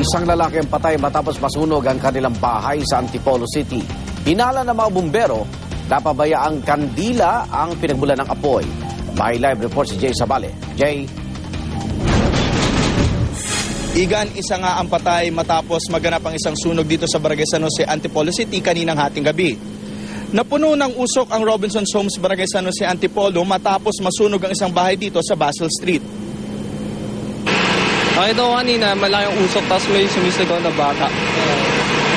Isang lalaki ang patay matapos masunog ang kanilang bahay sa Antipolo City. Hinala ng mga bumbero, napabaya ang kandila ang pinagmulan ng apoy. May live report si Jay Sabale. Jay. Igan, isa nga ang patay matapos maganap ang isang sunog dito sa Barangay San Jose, Antipolo City kaninang hating gabi. Napuno ng usok ang Robinson's Homes, Barangay San Jose, Antipolo matapos masunog ang isang bahay dito sa Basel Street. Nakita ko kanina, malaking usok tapos may sumisigaw na bata.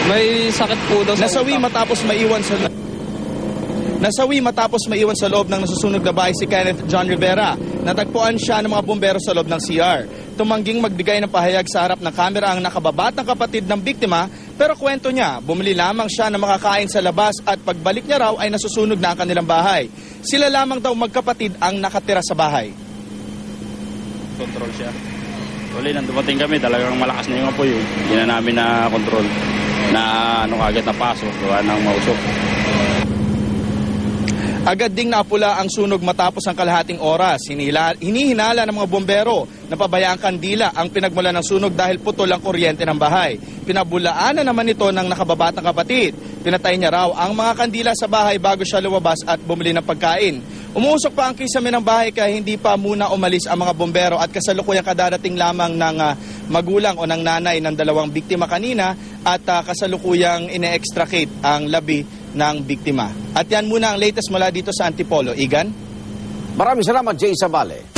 May sakit po daw sa Nasawi matapos maiwan sa loob ng nasusunog na bahay si Kenneth John Rivera. Natagpuan siya ng mga bumbero sa loob ng CR. Tumangging magbigay ng pahayag sa harap ng kamera ang nakababatang kapatid ng biktima, pero kwento niya, bumili lamang siya ng makakain sa labas at pagbalik niya raw ay nasusunog na ang kanilang bahay. Sila lamang daw magkapatid ang nakatira sa bahay. Control siya. Uli, nang dumating kami, talagang malakas na yung apoy. Hindi na namin na control na kagad na pasok, gawa ng mausok. Agad ding napula ang sunog matapos ang kalahating oras. Hinihinala ng mga bombero na pabayaan kandila ang pinagmula ng sunog dahil putol ang kuryente ng bahay. Pinabulaanan naman ito ng nakababatang kapatid. Pinatay niya raw ang mga kandila sa bahay bago siya lumabas at bumili ng pagkain. Umuusok pa ang kisame ng bahay kaya hindi pa muna umalis ang mga bombero at kasalukuyang kadarating lamang ng magulang o ng nanay ng dalawang biktima kanina at kasalukuyang ine-extricate ang labi ng biktima. At yan muna ang latest mula dito sa Antipolo. Igan? Maraming salamat, Jay Sabale.